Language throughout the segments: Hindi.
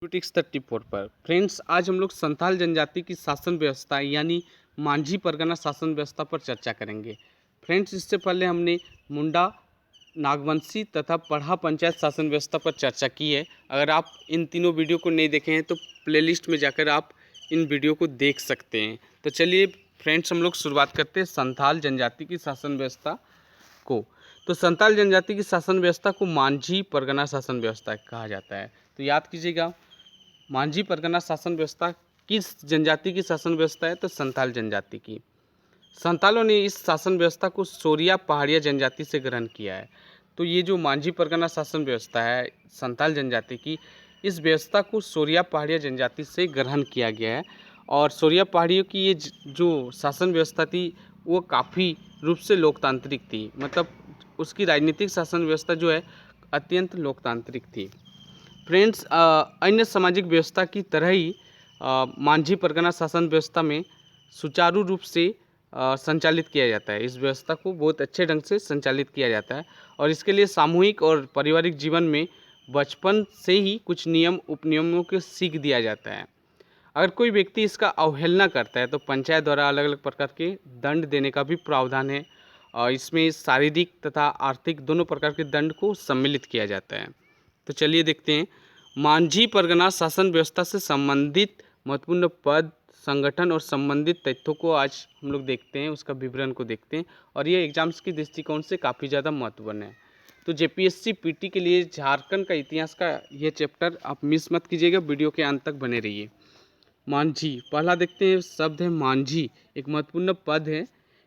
पॉलिटिक्स 34 पर फ्रेंड्स, आज हम लोग संथाल जनजाति की शासन व्यवस्था यानी मांझी परगना शासन व्यवस्था पर चर्चा करेंगे। फ्रेंड्स, इससे पहले हमने मुंडा, नागवंशी तथा पढ़ा पंचायत शासन व्यवस्था पर चर्चा की है। अगर आप इन तीनों वीडियो को नहीं देखे हैं तो प्लेलिस्ट में जाकर आप इन वीडियो को देख सकते हैं। तो चलिए फ्रेंड्स, हम लोग शुरुआत करते हैं संथाल जनजाति की शासन व्यवस्था को। तो संथाल जनजाति की शासन व्यवस्था को मांझी परगना शासन व्यवस्था कहा जाता है। तो याद कीजिएगा, मांझी परगना शासन व्यवस्था किस जनजाति की शासन व्यवस्था है? तो संथाल जनजाति की। संथालों ने इस शासन व्यवस्था को सोरिया पहाड़िया जनजाति से ग्रहण किया है। तो ये जो मांझी परगना शासन व्यवस्था है संथाल जनजाति की, इस व्यवस्था को सोरिया पहाड़िया जनजाति से ग्रहण किया गया है। और सोरिया पहाड़ियों की ये जो शासन व्यवस्था थी वो काफ़ी रूप से लोकतांत्रिक थी, मतलब उसकी राजनीतिक शासन व्यवस्था जो है अत्यंत लोकतांत्रिक थी। फ्रेंड्स, अन्य सामाजिक व्यवस्था की तरह ही मांझी परगना शासन व्यवस्था में सुचारू रूप से संचालित किया जाता है। इस व्यवस्था को बहुत अच्छे ढंग से संचालित किया जाता है और इसके लिए सामूहिक और पारिवारिक जीवन में बचपन से ही कुछ नियम उपनियमों को सीख दिया जाता है। अगर कोई व्यक्ति इसका अवहेलना करता है तो पंचायत द्वारा अलग अलग प्रकार के दंड देने का भी प्रावधान है और इसमें शारीरिक तथा आर्थिक दोनों प्रकार के दंड को सम्मिलित किया जाता है। तो चलिए देखते हैं मांझी परगना शासन व्यवस्था से संबंधित महत्वपूर्ण पद, संगठन और संबंधित तथ्यों को आज हम लोग देखते हैं, उसका विवरण को देखते हैं और ये एग्जाम्स के दृष्टिकोण से काफ़ी ज़्यादा महत्वपूर्ण है। तो जेपीएससी पीटी के लिए झारखंड का इतिहास का ये चैप्टर आप मिस मत कीजिएगा, वीडियो के अंत तक बने रहिए। मांझी, पहला देखते हैं शब्द है मांझी, एक महत्वपूर्ण पद है।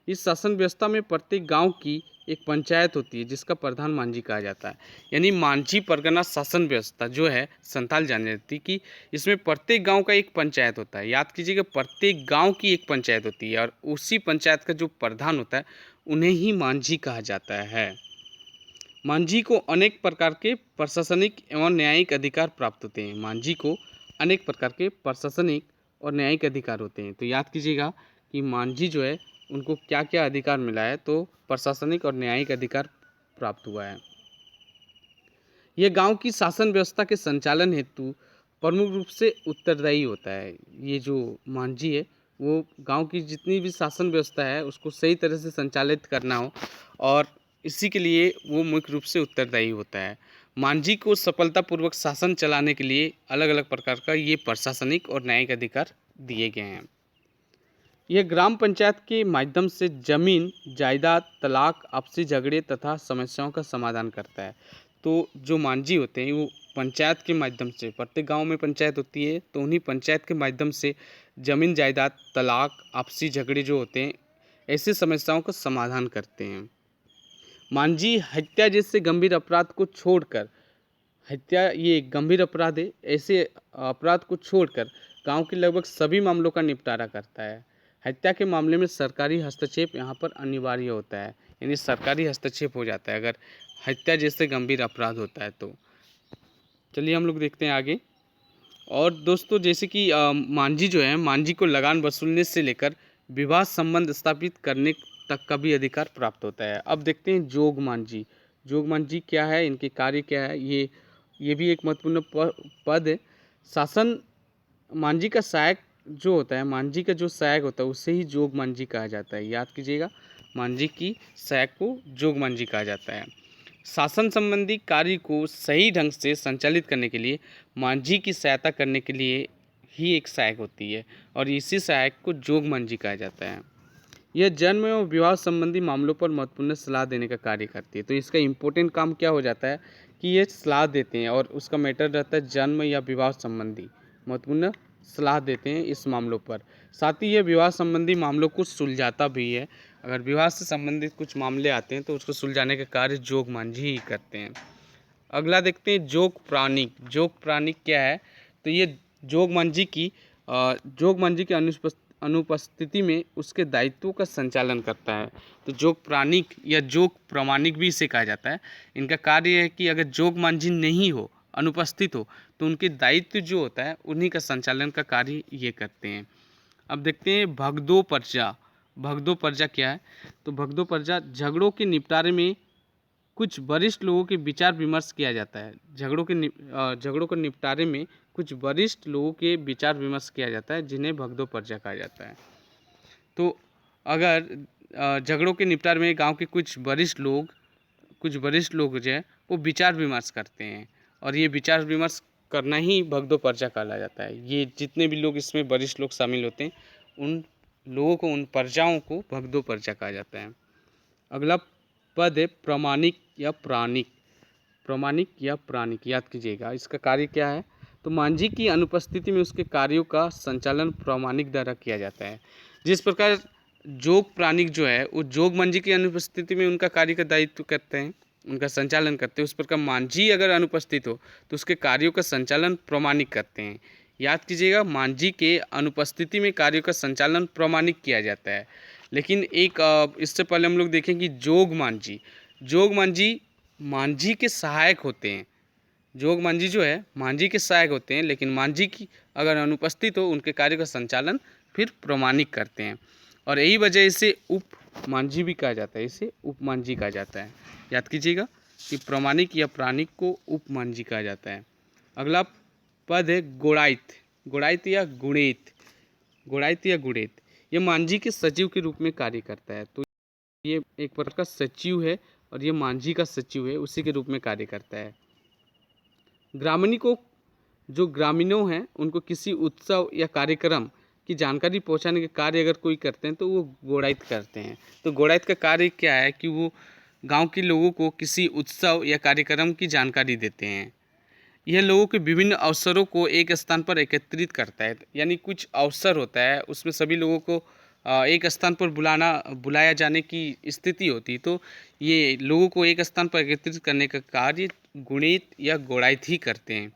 इस शासन व्यवस्था में प्रत्येक गांव की एक पंचायत होती है जिसका प्रधान मांझी कहा जाता है। यानी मांझी परगना शासन व्यवस्था जो है संथाल जनजाति की, इसमें प्रत्येक गांव का एक पंचायत होता है। याद कीजिएगा, प्रत्येक गांव की एक पंचायत होती है और उसी पंचायत का जो प्रधान होता है उन्हें ही मांझी कहा जाता है। मांझी को अनेक प्रकार के प्रशासनिक एवं न्यायिक अधिकार प्राप्त होते हैं। मांझी को अनेक प्रकार के प्रशासनिक और न्यायिक अधिकार होते हैं। तो याद कीजिएगा कि मांझी जो है उनको क्या क्या अधिकार मिला है, तो प्रशासनिक और न्यायिक अधिकार प्राप्त हुआ है। यह गांव की शासन व्यवस्था के संचालन हेतु प्रमुख रूप से उत्तरदायी होता है। ये जो मांझी है वो गांव की जितनी भी शासन व्यवस्था है उसको सही तरह से संचालित करना हो और इसी के लिए वो मुख्य रूप से उत्तरदायी होता है। मांझी को सफलतापूर्वक शासन चलाने के लिए अलग अलग प्रकार का ये प्रशासनिक और न्यायिक अधिकार दिए गए हैं। यह ग्राम पंचायत के माध्यम से जमीन, जायदाद, तलाक, आपसी झगड़े तथा समस्याओं का समाधान करता है। तो जो मांझी होते हैं वो पंचायत के माध्यम से, प्रत्येक गांव में पंचायत होती है तो उन्हीं पंचायत के माध्यम से जमीन, जायदाद, तलाक, आपसी झगड़े जो होते हैं ऐसी समस्याओं का समाधान करते हैं। मांझी हत्या जैसे गंभीर अपराध को छोड़कर, हत्या ये एक गंभीर अपराध है, ऐसे अपराध को छोड़कर गांव के लगभग सभी मामलों का निपटारा करता है। हत्या के मामले में सरकारी हस्तक्षेप यहाँ पर अनिवार्य होता है, यानी सरकारी हस्तक्षेप हो जाता है अगर हत्या जैसे गंभीर अपराध होता है तो। चलिए हम लोग देखते हैं आगे। और दोस्तों, जैसे कि मांझी जो है, मांझी को लगान वसूलने से लेकर विवाह संबंध स्थापित करने तक का भी अधिकार प्राप्त होता है। अब देखते हैं जोग मांझी। जोग मांझी क्या है, इनके कार्य क्या है, ये भी एक महत्वपूर्ण पद है। शासन मांझी का सहायक जो होता है, मांझी का जो सहायक होता है उसे ही जोग मांझी कहा जाता है। याद कीजिएगा, मांझी की सहायक को जोग मांझी कहा जाता है। शासन संबंधी कार्य को सही ढंग से संचालित करने के लिए मांझी की सहायता करने के लिए ही एक सहायक होती है और इसी सहायक को जोग मांझी कहा जाता है। यह जन्म एवं विवाह संबंधी मामलों पर महत्वपूर्ण सलाह देने का कार्य करती है। तो इसका इम्पोर्टेंट काम क्या हो जाता है कि ये सलाह देते हैं और उसका मैटर रहता है जन्म या विवाह संबंधी महत्वपूर्ण सलाह देते हैं इस मामलों पर। साथ ही यह विवाह संबंधी मामलों को सुलझाता भी है। अगर विवाह से संबंधित कुछ मामले आते हैं तो उसको सुलझाने का कार्य जोग मांझी ही करते हैं। अगला देखते हैं जोग प्राणिक। जोग प्राणिक क्या है, तो ये जोग मांझी की अनुपस्थिति में उसके दायित्वों का संचालन करता है। तो जोग प्राणिक या जोग प्रमाणिक भी इसे कहा जाता है। इनका कार्य है कि अगर जोग मांझी नहीं हो, अनुपस्थित हो, तो उनके दायित्व जो होता है उन्हीं का संचालन का कार्य ये करते हैं। अब देखते हैं भगदो पर्चा। भगदो पर्चा क्या है, तो भगदो पर्चा झगड़ों के निपटारे में कुछ वरिष्ठ लोगों के विचार विमर्श किया जाता है। झगड़ों के निपटारे में कुछ वरिष्ठ लोगों के विचार विमर्श किया जाता है, जिन्हें भगदो पर्चा कहा जाता है। तो अगर झगड़ों के निपटारे में गांव के कुछ वरिष्ठ लोग जो है वो विचार विमर्श करते हैं, और ये विचार विमर्श करना ही भगदो पर्चा कहा जाता है। ये जितने भी लोग इसमें वरिष्ठ लोग शामिल होते हैं, उन लोगों को, उन पर्चाओं को भगदो पर्चा कहा जाता है। अगला पद है प्रामाणिक या प्राणिक। प्रामाणिक या प्राणिक, याद कीजिएगा इसका कार्य क्या है। तो मांझी की अनुपस्थिति में उसके कार्यों का संचालन प्रामाणिक द्वारा किया जाता है। जिस प्रकार जोग प्राणिक जो है वो जोग मांझी की अनुपस्थिति में उनका कार्य का दायित्व करते हैं, उनका संचालन करते हैं, उस प्रकार मांझी अगर अनुपस्थित हो तो उसके कार्यों का संचालन प्रामाणिक करते हैं। याद कीजिएगा, मांझी के अनुपस्थिति में कार्यों का संचालन प्रामाणिक किया जाता है। लेकिन इससे पहले हम लोग देखें कि जोग मांझी मांझी के सहायक होते हैं। जोग मांझी जो है मांझी के सहायक होते हैं, लेकिन मांझी की अगर अनुपस्थित हो उनके कार्य का संचालन फिर प्रामाणिक करते हैं, और यही वजह इसे उप मांझी भी कहा जाता है, इसे उप मांझी कहा जाता है। याद कीजिएगा कि प्रामाणिक या प्राणिक को उप मांझी कहा जाता है। अगला पद है गुणायत। गुणायत या गुणेत। ये मांझी के सचिव के रूप में कार्य करता है। तो ये एक प्रकार का सचिव है, और ये मांझी का सचिव है, उसी के रूप में कार्य करता है। ग्रामीणी को, जो ग्रामीणों हैं उनको किसी उत्सव या कार्यक्रम की जानकारी पहुंचाने के कार्य अगर कोई करते हैं तो वो गोड़ाइत करते हैं। तो गोड़ाइत का कार्य क्या है कि वो गांव के लोगों को किसी उत्सव या कार्यक्रम की जानकारी देते हैं। यह लोगों के विभिन्न अवसरों को एक स्थान पर एकत्रित करता है, यानी कुछ अवसर होता है उसमें सभी लोगों को एक स्थान पर बुलाया जाने की स्थिति होती है, तो ये लोगों को एक स्थान पर एकत्रित करने का कार्य गुणित या गोड़ाइत ही करते हैं।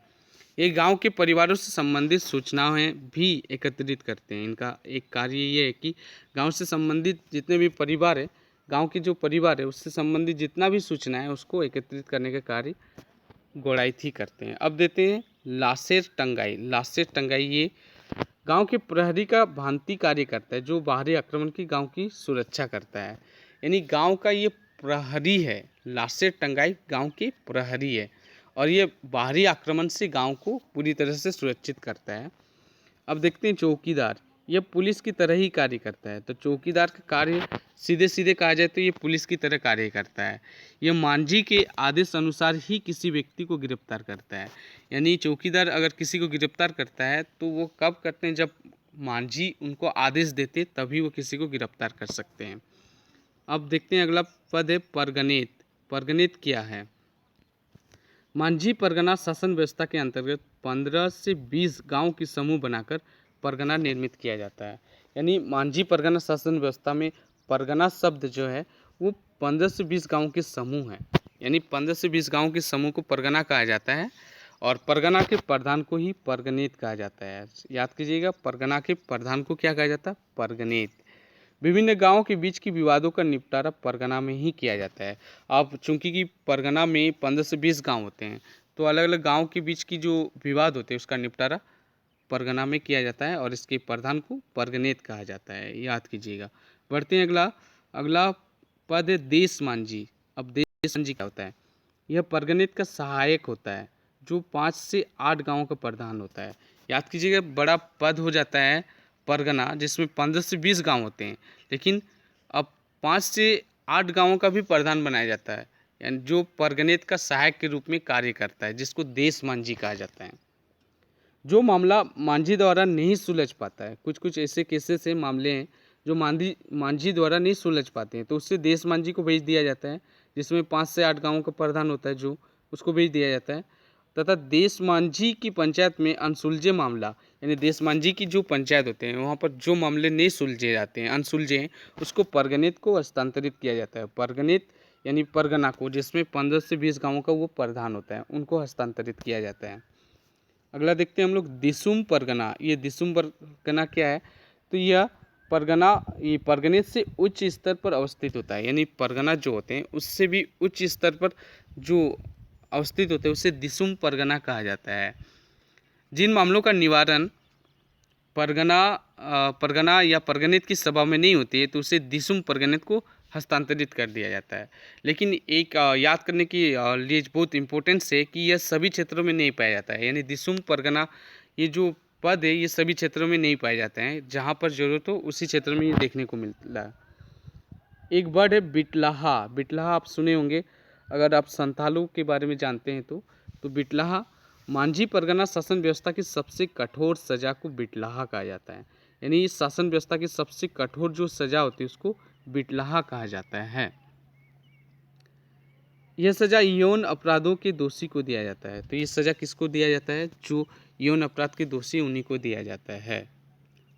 ये गांव के परिवारों से संबंधित सूचनाएं भी एकत्रित करते हैं। इनका एक कार्य ये है कि गांव से संबंधित जितने भी परिवार है, गांव के जो परिवार है उससे संबंधित जितना भी सूचना है उसको एकत्रित करने का कार्य गोड़ाइत ही करते हैं। अब देते हैं लाशेर टंगाई। ये गांव के प्रहरी का भांति कार्य करता है, जो बाहरी आक्रमण की गांव की सुरक्षा करता है। यानी गांव का ये प्रहरी है, लाशेर टंगाई गांव के प्रहरी है, और ये बाहरी आक्रमण से गांव को पूरी तरह से सुरक्षित करता है। अब देखते हैं चौकीदार। यह पुलिस की तरह ही कार्य करता है। तो चौकीदार का कार्य सीधे सीधे कहा जाए तो ये पुलिस की तरह कार्य करता है। यह मांझी के आदेश अनुसार ही किसी व्यक्ति को गिरफ्तार करता है। यानी चौकीदार अगर किसी को गिरफ्तार करता है तो वो कब करते हैं, जब मांझी उनको आदेश देते तभी वो किसी को गिरफ्तार कर सकते हैं। अब देखते हैं अगला पद है परगनेत। परगनेत क्या है। मांझी परगना शासन व्यवस्था के अंतर्गत 15 से 20 गांव की समूह बनाकर परगना निर्मित किया जाता है। यानी मांझी परगना शासन व्यवस्था में परगना शब्द जो है वो 15 से 20 गांव के समूह है। यानी 15 से 20 गांव के समूह को परगना कहा जाता है, और परगना के प्रधान को ही परगनेत कहा जाता है। याद कीजिएगा, परगना के प्रधान को क्या कहा जाता है, परगनेत। विभिन्न गांवों के बीच की विवादों का निपटारा परगना में ही किया जाता है। अब चूंकि कि परगना में 15 से 20 गांव होते हैं, तो अलग अलग गांव के बीच की जो विवाद होते हैं उसका निपटारा परगना में किया जाता है, और इसके प्रधान को परगनेत कहा जाता है। याद कीजिएगा। बढ़ते हैं अगला पद है देश मांझी। अब देश मांझी क्या होता है। यह परगनेत का सहायक होता है, जो 5 से 8 गाँवों का प्रधान होता है। याद कीजिएगा, बड़ा पद हो जाता है परगना, जिसमें 15 से 20 गांव होते हैं, लेकिन अब 5 से 8 गांवों का भी प्रधान बनाया जाता है, यानी जो परगनेत का सहायक के रूप में कार्य करता है, जिसको देश मांझी कहा जाता है। जो मामला मांझी द्वारा नहीं सुलझ पाता है, कुछ ऐसे केसेस हैं, मामले हैं जो मांझी द्वारा नहीं सुलझ पाते हैं, तो उससे देश मांझी को भेज दिया जाता है, जिसमें 5 से 8 गाँवों का प्रधान होता है, जो उसको भेज दिया जाता है। तथा देश मांझी की पंचायत में अनसुलझे मामला, यानी देश मांझी की जो पंचायत होते हैं वहाँ पर जो मामले नहीं सुलझे जाते हैं, अनसुलझे हैं, उसको परगनेत को हस्तांतरित किया जाता है। परगनेत यानी परगना को, जिसमें 15 से 20 गाँवों का वो प्रधान होता है, उनको हस्तांतरित किया जाता है। अगला देखते हैं हम लोग दिसुम परगना। ये दिसुम परगना क्या है। तो यह परगना ये परगनेत से उच्च स्तर पर अवस्थित होता है, यानी परगना जो होते हैं उससे भी उच्च स्तर पर जो अवस्थित होते हैं उसे दिसुम परगना कहा जाता है। जिन मामलों का निवारण परगना या परगनेत की सभा में नहीं होती है तो उसे दिसुम परगनेत को हस्तांतरित कर दिया जाता है। लेकिन एक याद करने की लिए बहुत इम्पोर्टेंस है कि यह सभी क्षेत्रों में नहीं पाया जाता है, यानी दिसुम परगना ये जो पद है ये सभी क्षेत्रों में नहीं पाए जाते हैं, जहाँ पर ज़रूरत हो उसी क्षेत्र में ये देखने को मिलता है। एक वर्ड है बिटलाहा। बिटलाहा आप सुने होंगे, अगर आप संथालों के बारे में जानते हैं तो बिटलाहा मांझी परगना शासन व्यवस्था की सबसे कठोर सज़ा को बिटलाहा कहा जाता है। यानी इस शासन व्यवस्था की सबसे कठोर जो सज़ा होती है उसको बिटलाहा कहा जाता है। यह सज़ा यौन अपराधों के दोषी को दिया जाता है। तो ये सज़ा किसको दिया जाता है? जो यौन अपराध के दोषी उन्हीं को दिया जाता है।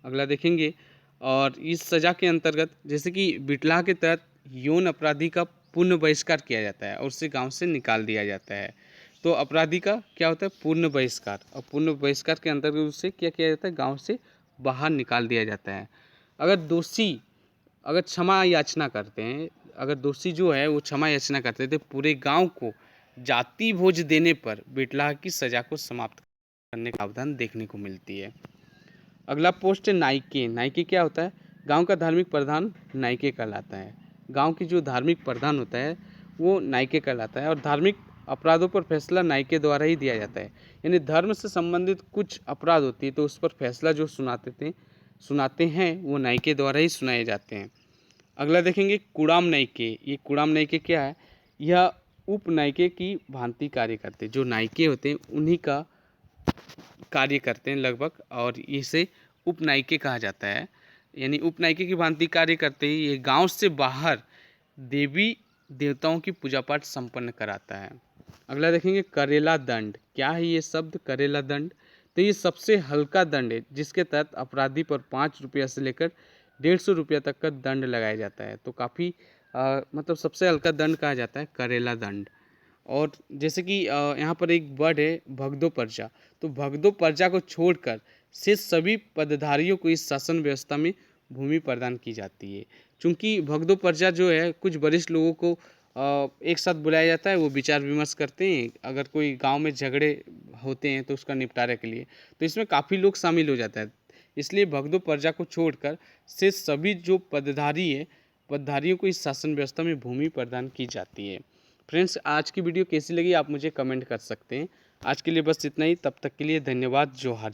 अगला देखेंगे, और इस सज़ा के अंतर्गत जैसे कि बिटलाहा के तहत यौन अपराधी का पूर्ण बहिष्कार किया जाता है और उसे गांव से निकाल दिया जाता है। तो अपराधी का क्या होता है? पूर्ण बहिष्कार, और पूर्ण बहिष्कार के अंतर्गत उससे क्या किया जाता है? गांव से बाहर निकाल दिया जाता है। अगर दोषी अगर क्षमा याचना करते हैं, अगर दोषी जो है वो क्षमा याचना करते हैं, तो पूरे गांव को जाति भोज देने पर बिटलाहा की सज़ा को समाप्त करने का प्रावधान देखने को मिलती है। अगला पोस्ट है नायके। नायके क्या होता है? गांव का धार्मिक प्रधान नायके कहलाता है। गांव की जो धार्मिक प्रधान होता है वो नायके कहलाता है, और धार्मिक अपराधों पर फैसला नायके द्वारा ही दिया जाता है। यानी धर्म से संबंधित कुछ अपराध होती है तो उस पर फैसला जो सुनाते हैं वो नायके द्वारा ही सुनाए जाते हैं। अगला देखेंगे कुड़ाम नायके। ये कुड़ाम नायके क्या है? यह उप नायके की भांति कार्य करते हैं। जो नायके होते हैं उन्हीं का कार्य करते हैं लगभग, और इसे उपनायिके कहा जाता है। यानी उपनायिके की भांति कार्य करते ही ये गांव से बाहर देवी देवताओं की पूजा पाठ संपन्न कराता है। अगला देखेंगे करेला दंड। क्या है ये शब्द करेला दंड? तो ये सबसे हल्का दंड है जिसके तहत अपराधी पर 5 रुपया से लेकर 150 रुपया तक का दंड लगाया जाता है। तो काफ़ी मतलब सबसे हल्का दंड कहा जाता है करेला दंड। और जैसे कि यहाँ पर एक वर्ड है भगदो प्रजा। तो भगदो प्रजा को छोड़कर शेष सभी पदधारियों को इस शासन व्यवस्था में भूमि प्रदान की जाती है। चूँकि भगदो प्रजा जो है कुछ वरिष्ठ लोगों को एक साथ बुलाया जाता है, वो विचार विमर्श करते हैं। अगर कोई गांव में झगड़े होते हैं तो उसका निपटारे के लिए, तो इसमें काफ़ी लोग शामिल हो जाते हैं। इसलिए भगदो प्रजा को छोड़कर शेष सभी जो पदधारियों को इस शासन व्यवस्था में भूमि प्रदान की जाती है। फ्रेंड्स, आज की वीडियो कैसी लगी आप मुझे कमेंट कर सकते हैं। आज के लिए बस इतना ही, तब तक के लिए धन्यवाद। जोहार।